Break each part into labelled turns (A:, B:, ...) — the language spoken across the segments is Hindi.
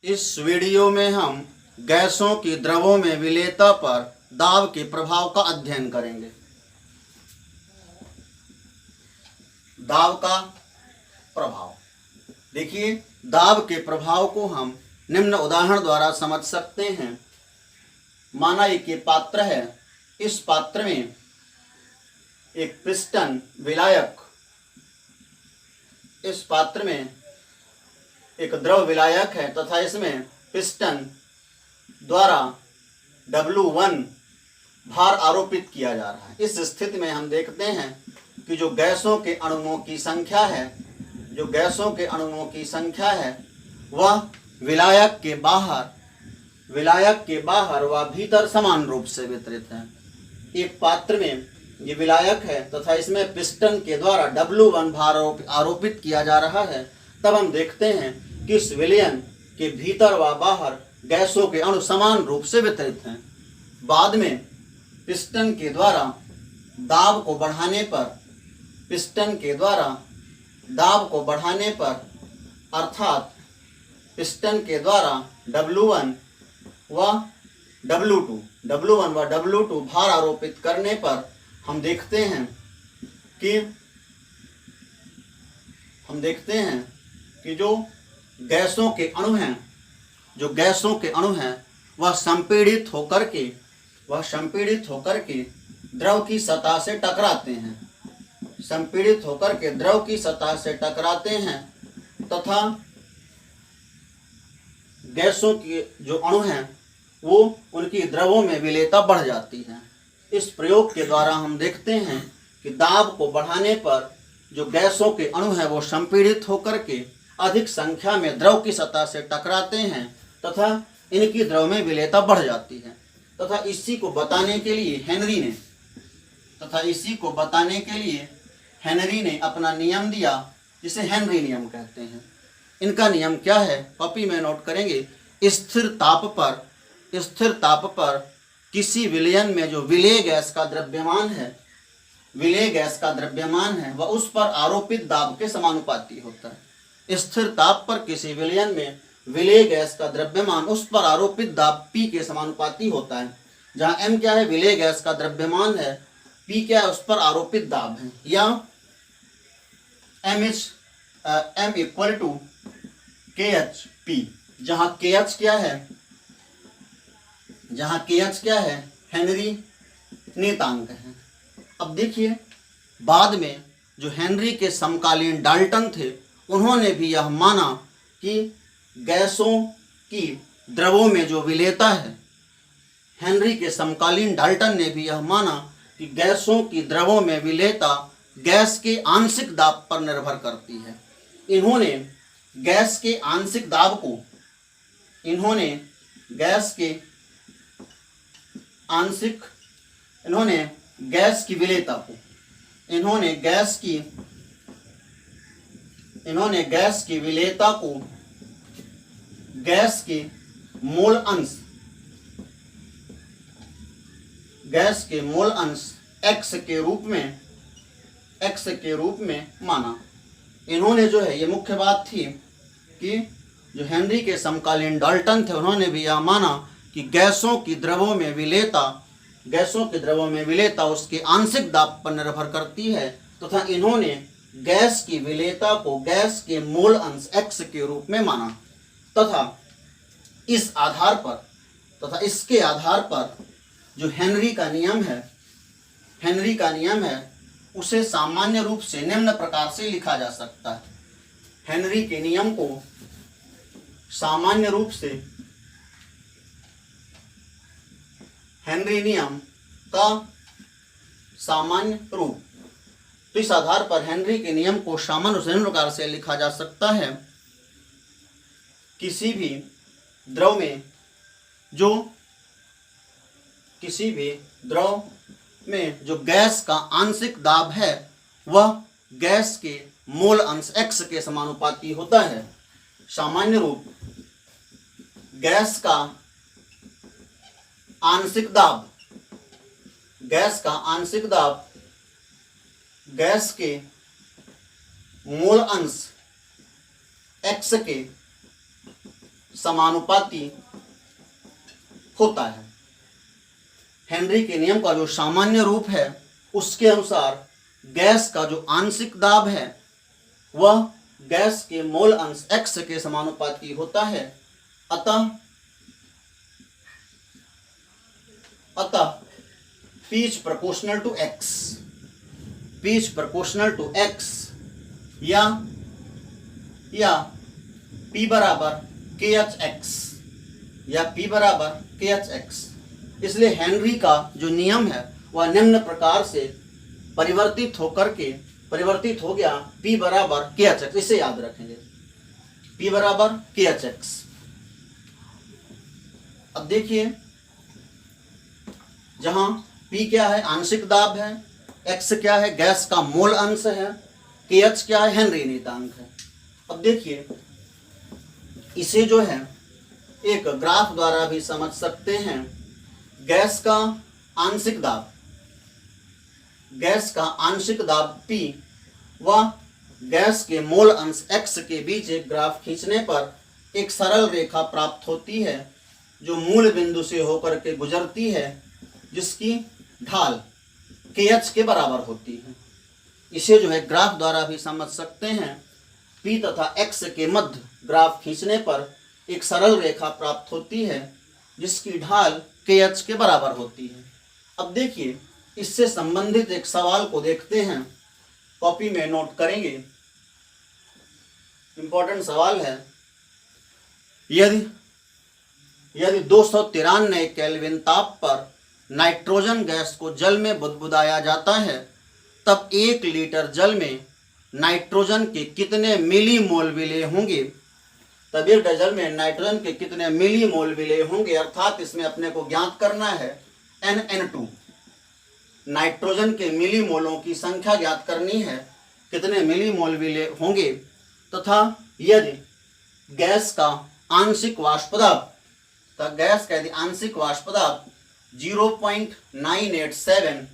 A: इस वीडियो में हम गैसों की द्रवों में विलेयता पर दाब के प्रभाव का अध्ययन करेंगे। दाब का प्रभाव देखिए, दाब के प्रभाव को हम निम्न उदाहरण द्वारा समझ सकते हैं। माना एक पात्र है, इस पात्र में एक पिस्टन विलायक, इस पात्र में एक द्रव विलायक है तथा इसमें पिस्टन द्वारा W1 भार आरोपित किया जा रहा है। इस स्थिति में हम देखते हैं कि जो गैसों के अणुओं की संख्या है, वह विलायक के बाहर व भीतर समान रूप से वितरित है। एक पात्र में ये विलायक है तथा इसमें पिस्टन के द्वारा W1 भार आरोपित किया जा रहा है। तब हम देखते हैं कि इस विलयन के भीतर व बाहर गैसों के अणु समान रूप से वितरित हैं। बाद में पिस्टन के द्वारा दाब को बढ़ाने पर अर्थात पिस्टन के द्वारा W1 व W2 भार आरोपित करने पर हम देखते हैं कि जो गैसों के अणु हैं वह संपीड़ित होकर के द्रव की सतह से टकराते हैं तथा गैसों के जो अणु हैं वो उनकी द्रवों में विलेयता बढ़ जाती है। इस प्रयोग के द्वारा हम देखते हैं कि दाब को बढ़ाने पर जो गैसों के अणु हैं वो संपीड़ित होकर के अधिक संख्या में द्रव की सतह से टकराते हैं तथा इनकी द्रव में विलेयता बढ़ जाती है। तथा इसी को बताने के लिए हेनरी ने अपना नियम दिया, जिसे हेनरी नियम कहते हैं। इनका नियम क्या है, कॉपी में नोट करेंगे। स्थिर ताप पर किसी विलयन में जो विलेय गैस का द्रव्यमान है वह उस पर आरोपित दाब के समानुपाती होता है। स्थिर ताप पर किसी विलयन में विलेय गैस का द्रव्यमान उस पर आरोपित दाब P के समानुपाती होता है। जहाँ M क्या है, विलेय गैस का द्रव्यमान है, P क्या है, उस पर आरोपित दाब है। या M इक्वल टू KHP, जहाँ KH क्या है, हेनरी नियतांक है। अब देखिए, बाद में जो हेनरी के समकालीन डाल्टन थे, उन्होंने भी यह माना कि गैसों की द्रवों में जो विलेयता है, हेनरी के समकालीन डाल्टन ने भी यह माना कि गैसों की द्रवों में विलेयता गैस के आंशिक दाब पर निर्भर करती है। इन्होंने गैस की विलेयता को गैस के मोल अंश X के रूप में माना। इन्होंने जो है, ये मुख्य बात थी कि जो हेनरी के समकालीन डाल्टन थे, उन्होंने भी यह माना कि गैसों की द्रवों में विलेयता उसके आंशिक दाब पर निर्भर करती है तथा इन्होंने गैस की विलेयता को गैस के मोल अंश X के रूप में माना तथा इसके आधार पर जो हेनरी का नियम है उसे सामान्य रूप से निम्न प्रकार से लिखा जा सकता है। हेनरी के नियम को सामान्य रूप से हेनरी नियम का सामान्य रूप, तो इस आधार पर हेनरी के नियम को सामान्य रूप से निम्न प्रकार से लिखा जा सकता है। किसी भी द्रव में जो गैस का आंशिक दाब है वह गैस के मोल अंश X के समानुपाती होता है। सामान्य रूप, गैस का आंशिक दाब गैस के मोल अंश X के समानुपाती होता है। हेनरी के नियम का जो सामान्य रूप है उसके अनुसार गैस का जो आंशिक दाब है वह गैस के मोल अंश x के समानुपाती होता है। अतः P is proportional to x, P is proportional to x या P बराबर KHX या P बराबर KHX। इसलिए हेनरी का जो नियम है वह निम्न प्रकार से परिवर्तित हो गया P बराबर KHX। इसे याद रखेंगे, P बराबर KHX। अब देखिए, जहां P क्या है, आंशिक दाब है, X क्या है, गैस का मोल अंश है, KH क्या है, हेनरी नियतांक है। अब देखिए, इसे जो है एक ग्राफ द्वारा भी समझ सकते हैं। गैस का आंशिक दाब P व गैस के मोल अंश X के बीच एक ग्राफ खींचने पर एक सरल रेखा प्राप्त होती है जो मूल बिंदु से होकर के गुजरती है, जिसकी ढाल KH के बराबर होती है। इसे जो है ग्राफ द्वारा भी समझ सकते हैं। P तथा X के मध्य ग्राफ खींचने पर एक सरल रेखा प्राप्त होती है जिसकी ढाल KH के बराबर होती है। अब देखिए, इससे संबंधित एक सवाल को देखते हैं, कॉपी में नोट करेंगे। इंपॉर्टेंट सवाल है, यदि 293 केल्विन ताप पर नाइट्रोजन गैस को जल में बुदबुदाया जाता है तब 1 लीटर जल में नाइट्रोजन के कितने मिलीमोल विलेय होंगे। तब 1 लीटर जल में नाइट्रोजन के कितने मिलीमोल विलेय होंगे, अर्थात इसमें अपने को ज्ञात करना है NN2, नाइट्रोजन के मिलीमोलों की संख्या ज्ञात करनी है, कितने मिलीमोल विलेय होंगे। तथा यदि गैस का आंशिक वाष्प दाब 0.987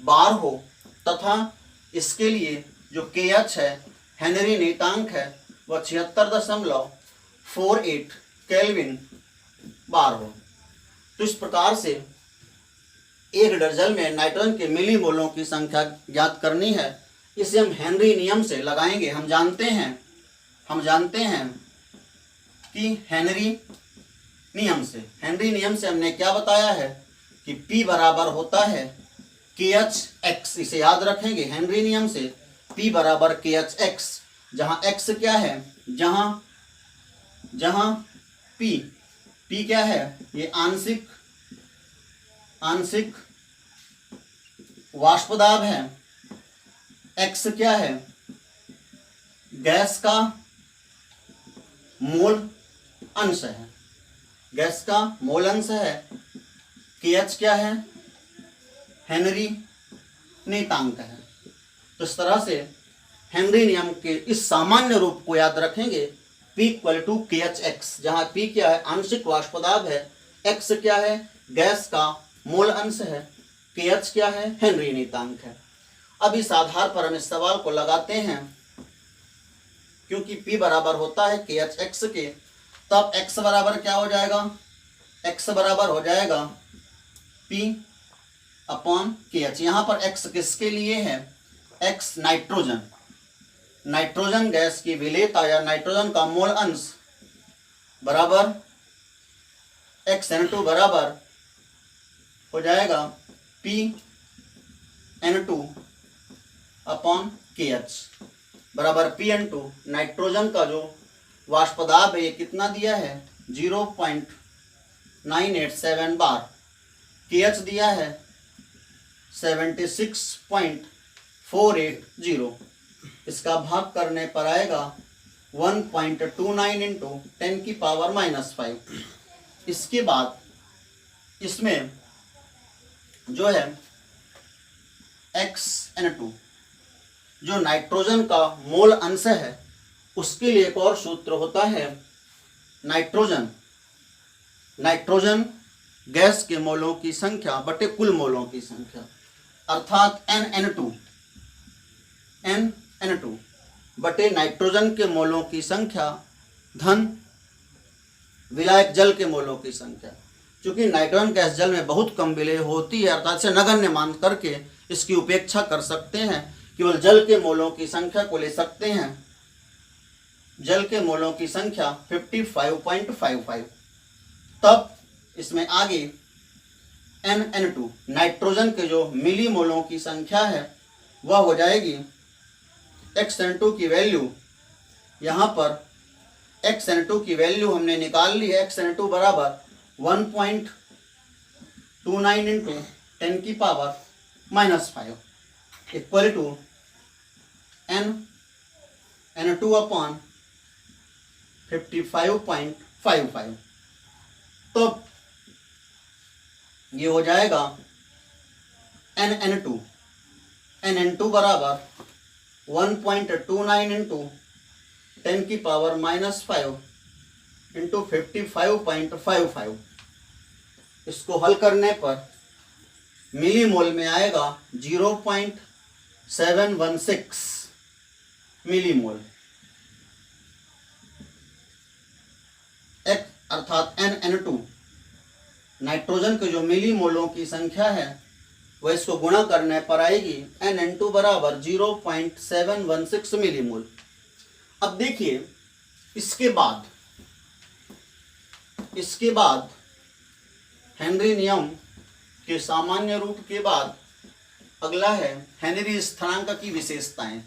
A: बार हो तथा इसके लिए जो KH है, हेनरी नियतांक है, वह 76.48 केल्विन बार हो। तो इस प्रकार से 1 लीटर जल में नाइट्रोजन के मिलीमोलों की संख्या ज्ञात करनी है। इसे हम हेनरी नियम से लगाएंगे। हम जानते हैं कि हेनरी नियम से हमने क्या बताया है कि P बराबर होता है KHX। इसे याद रखेंगे, हेनरी नियम से P बराबर KHX, जहां X क्या है, जहां P क्या है, ये आंशिक वाष्प दाब है, X क्या है, गैस का मोल अंश है, KH क्या है, हेनरी नियतांक है। तो इस तरह से हेनरी नियम के इस सामान्य रूप को याद रखेंगे, P = KHX, जहां P क्या है, आंशिक वाष्प दाब है, X क्या है, गैस का मोल अंश है, KH क्या है, हेनरी नियतांक है। अब इस आधार पर हम इस सवाल को लगाते हैं, क्योंकि P बराबर होता है KHX के, तब X बराबर क्या हो जाएगा, X बराबर हो जाएगा P/KH। यहाँ पर X किसके लिए है, X नाइट्रोजन गैस की विलेयता या नाइट्रोजन का मोल अंश बराबर XN2 बराबर हो जाएगा P/KH बराबर P/N2। नाइट्रोजन का जो वाष्प दाब है ये कितना दिया है, 0.987 बार, KH दिया है 76.480। इसका भाग करने पर आएगा 1.29 × 10⁻⁻5। इसके बाद इसमें जो है XN2 जो नाइट्रोजन का मोल अंश है, उसके लिए एक और सूत्र होता है, नाइट्रोजन गैस के मोलों की संख्या बटे कुल मोलों की संख्या, अर्थात NN2 बटे नाइट्रोजन के मोलों की संख्या धन विलायक जल के मोलों की संख्या। क्योंकि नाइट्रोजन गैस जल में बहुत कम विलेय होती है, अर्थात इसे नगण्य मान करके इसकी उपेक्षा कर सकते हैं, केवल जल के मोलों की संख्या को ले सकते हैं। जल के मोलों की संख्या 55.55। तब इसमें आगे NN2 नाइट्रोजन के जो मिली मोलों की संख्या है वह हो जाएगी XN2 की वैल्यू, यहाँ पर XN2 की वैल्यू हमने निकाल ली है। XN2 बराबर 1.29 इंटू 10 की power -5 equal to N2 upon 55.55। तो ये हो जाएगा NN2 बराबर 1.29 इंटू 10 की पावर -5 इंटू 55.55। इसको हल करने पर मिली मोल में आएगा 0.716 मिली मोल। अर्थात NN2 नाइट्रोजन के जो मिली मोलों की संख्या है वह इसको गुणा करने पर आएगी NN2 बराबर 0.716 मिली मोल। अब देखिए इसके बाद हेनरी नियम के सामान्य रूप के बाद अगला है हेनरी स्थिरांक की विशेषताएं।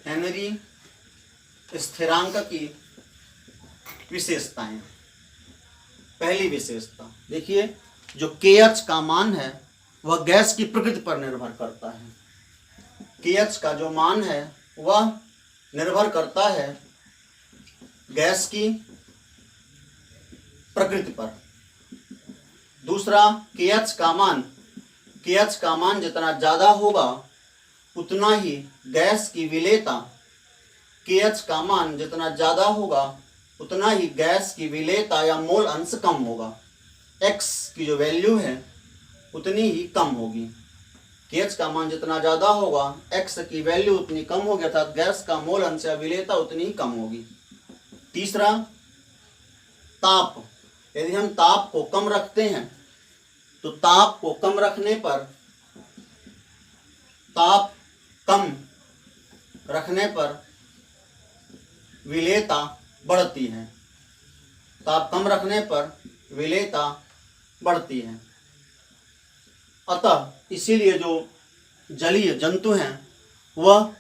A: हेनरी स्थिरांक की विशेषताएं। पहली विशेषता देखिए, जो KH का मान है वह गैस की प्रकृति पर निर्भर करता है। KH का जो मान है वह निर्भर करता है गैस की प्रकृति पर। दूसरा, KH का मान जितना ज्यादा होगा उतना ही गैस की विलेयता, KH का मान जितना ज्यादा होगा उतना ही गैस की विलेयता या मोल अंश कम होगा। X की जो वैल्यू है उतनी ही कम होगी। KH का मान जितना ज्यादा होगा X की वैल्यू उतनी कम होगी, अर्थात गैस का मोल अंश या विलेयता उतनी ही कम होगी। तीसरा, ताप। यदि हम ताप को कम रखते हैं तो ताप को कम रखने पर विलेयता बढ़ती है। ताप कम रखने पर विलेयता बढ़ती है। अतः इसीलिए जो जलीय जंतु हैं वह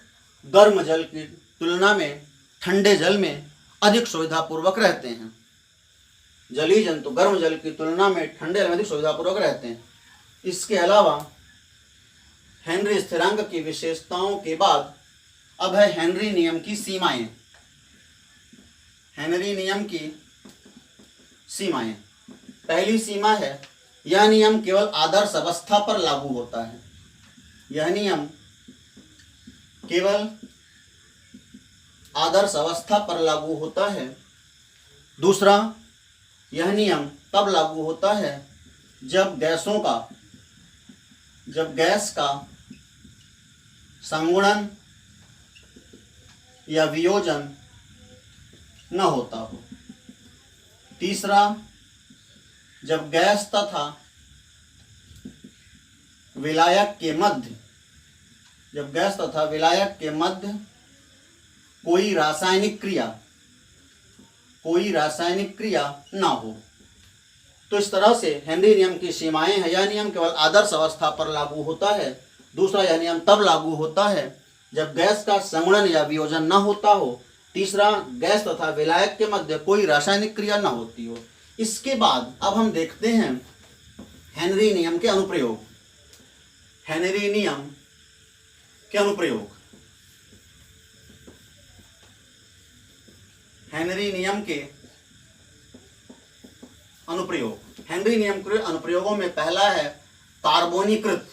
A: गर्म जल की तुलना में ठंडे जल में अधिक सुविधापूर्वक रहते हैं। जलीय जंतु गर्म जल की तुलना में ठंडे जल में अधिक सुविधापूर्वक रहते हैं। इसके अलावा हेनरी स्थिरांक की विशेषताओं के बाद अब है हेनरी नियम की सीमाएं। हेनरी नियम की सीमाएं। पहली सीमा है, यह नियम केवल आदर्श अवस्था पर लागू होता है। यह नियम केवल आदर्श अवस्था पर लागू होता है। दूसरा, यह नियम तब लागू होता है जब गैस का संगुणन या वियोजन न होता हो। तीसरा, जब गैस तथा विलायक के मध्य कोई रासायनिक क्रिया न हो। तो इस तरह से हेनरी नियम की सीमाएं हैं। यह नियम केवल आदर्श अवस्था पर लागू होता है। दूसरा, यह नियम तब लागू होता है जब गैस का संगुणन या वियोजन न होता हो। तीसरा, गैस तथा विलायक के मध्य कोई रासायनिक क्रिया न होती हो। इसके बाद अब हम देखते हैं हेनरी नियम के अनुप्रयोग। हेनरी नियम के अनुप्रयोग। हेनरी नियम के अनुप्रयोगों में पहला है कार्बोनीकृत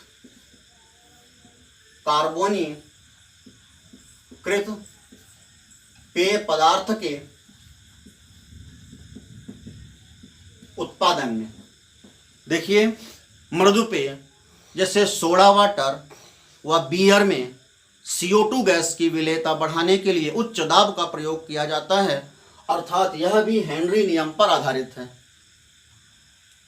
A: पेय पदार्थ के उत्पादन में। देखिए, मृदु पेय जैसे सोडा वाटर व बियर में CO2 गैस की विलेयता बढ़ाने के लिए उच्च दाब का प्रयोग किया जाता है अर्थात यह भी हेनरी नियम पर आधारित है।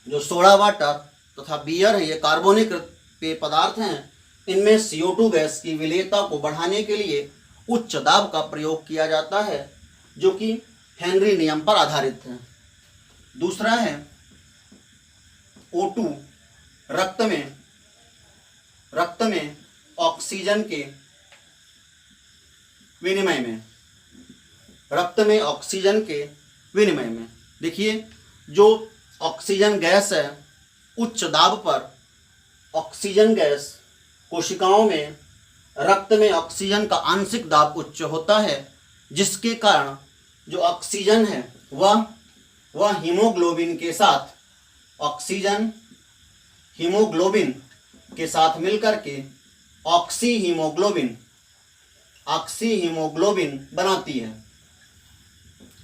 A: जो सोडा वाटर तथा बियर है, ये कार्बनिक पेय पदार्थ हैं। इनमें CO2 गैस की विलेयता को बढ़ाने के लिए उच्च दाब का प्रयोग किया जाता है, जो कि हेनरी नियम पर आधारित है। दूसरा है O2, रक्त में ऑक्सीजन के विनिमय में, रक्त में ऑक्सीजन के विनिमय में। देखिए, जो ऑक्सीजन गैस है, उच्च दाब पर ऑक्सीजन गैस कोशिकाओं में रक्त में ऑक्सीजन का आंशिक दाब उच्च होता है, जिसके कारण जो ऑक्सीजन है वह हीमोग्लोबिन के साथ, ऑक्सीजन हीमोग्लोबिन के साथ मिलकर के ऑक्सी हीमोग्लोबिन बनाती है।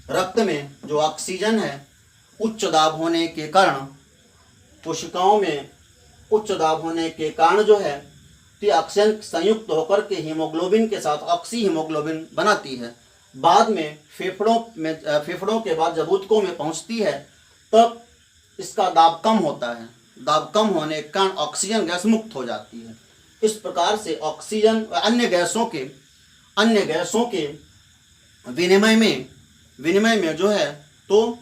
A: रक्त में जो ऑक्सीजन है, उच्च दाब होने के कारण, कोशिकाओं में उच्च दाब होने के कारण जो है, तो ऑक्सीजन संयुक्त होकर के हीमोग्लोबिन के साथ ऑक्सी हीमोग्लोबिन बनाती है। बाद में फेफड़ों के बाद जब ऊतकों में पहुंचती है, तब इसका दाब कम होता है। दाब कम होने के कारण ऑक्सीजन गैस मुक्त हो जाती है। इस प्रकार से ऑक्सीजन अन्य गैसों के विनिमय में जो है, तो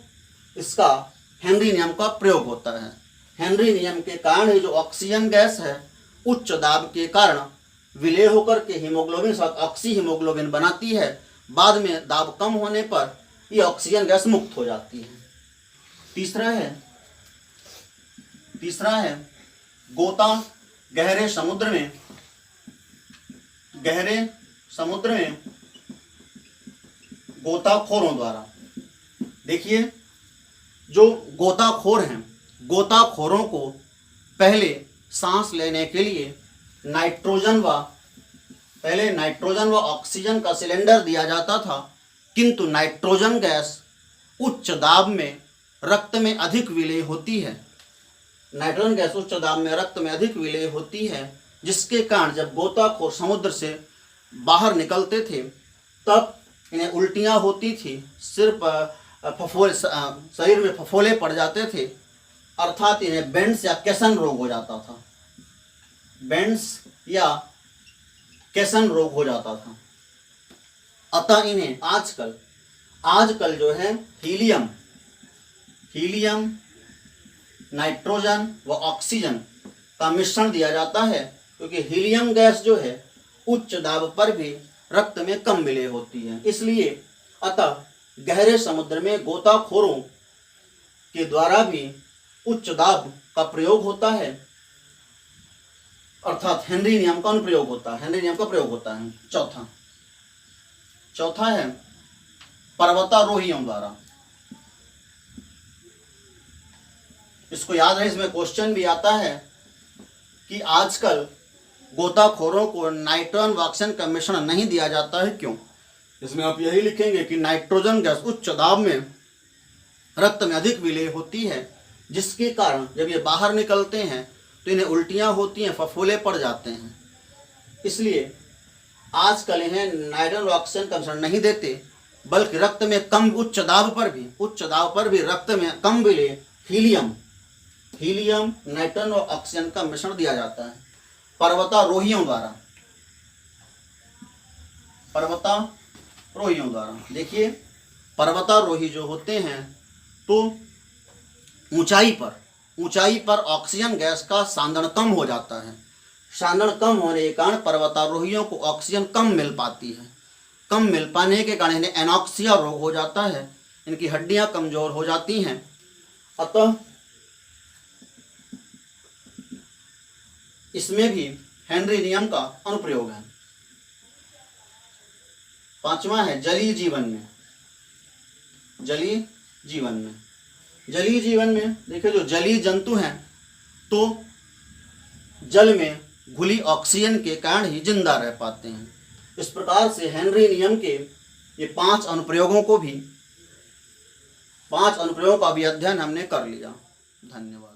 A: इसका हेनरी नियम का प्रयोग होता है। हेनरी नियम के कारण ही जो ऑक्सीजन गैस है, उच्च दाब के कारण विलय होकर के हीमोग्लोबिन साथ ऑक्सी हीमोग्लोबिन बनाती है। बाद में दाब कम होने पर ये ऑक्सीजन गैस मुक्त हो जाती है। तीसरा है गोता गहरे समुद्र में गोताखोरों द्वारा। देखिए, जो गोताखोर हैं, गोताखोरों को पहले सांस लेने के लिए नाइट्रोजन व ऑक्सीजन का सिलेंडर दिया जाता था, किंतु नाइट्रोजन गैस उच्च दाब में रक्त में अधिक विलय होती है। नाइट्रोजन गैस उच्च दाब में रक्त में अधिक विलय होती है, जिसके कारण जब गोताखोर समुद्र से बाहर निकलते थे, तब इन्हें उल्टियाँ होती थी, शरीर में फफोले पड़ जाते थे, अर्थात इन्हें बेंड्स या केसन रोग हो जाता था। अतः इन्हें आजकल जो है हीलियम, नाइट्रोजन व ऑक्सीजन का मिश्रण दिया जाता है, क्योंकि हीलियम गैस जो है उच्च दाब पर भी रक्त में कम विलय होती है। इसलिए अतः गहरे समुद्र में गोताखोरों के द्वारा भी उच्च दाब का प्रयोग होता है, अर्थात हेनरी नियम का अनुप्रयोग होता है, हेनरी नियम का प्रयोग होता है। चौथा है पर्वतारोहियों द्वारा। इसको याद रहे, इसमें क्वेश्चन भी आता है कि आजकल गोताखोरों को नाइट्रोजन व ऑक्सीजन का मिश्रण नहीं दिया जाता है, क्यों? इसमें आप यही लिखेंगे कि नाइट्रोजन गैस उच्च दाब में रक्त में अधिक विलय होती है, जिसके कारण जब ये बाहर निकलते हैं तो इन्हें उल्टियाँ होती हैं, फफोले पड़ जाते हैं। इसलिए आजकल इन्हें नाइट्रोजन व ऑक्सीजन का मिश्रण नहीं देते, बल्कि रक्त में कम उच्च दाब पर भी रक्त में कम विलय हीलियम, नाइट्रोजन व ऑक्सीजन का मिश्रण दिया जाता है पर्वतारोहियों द्वारा। देखिए, पर्वतारोही जो होते हैं, तो ऊंचाई पर ऑक्सीजन गैस का सांद्रण कम हो जाता है। सांद्रण कम होने के कारण पर्वतारोहियों को ऑक्सीजन कम मिल पाती है। कम मिल पाने के कारण इन्हें एनॉक्सिया रोग हो जाता है, इनकी हड्डियां कमजोर हो जाती हैं। अतः इसमें भी हेनरी नियम का अनुप्रयोग है। पांचवा है जलीय जीवन में देखिए, जो जलीय जंतु हैं, तो जल में घुली ऑक्सीजन के कारण ही जिंदा रह पाते हैं। इस प्रकार से हेनरी नियम के ये 5 अनुप्रयोगों का भी अध्ययन हमने कर लिया। धन्यवाद।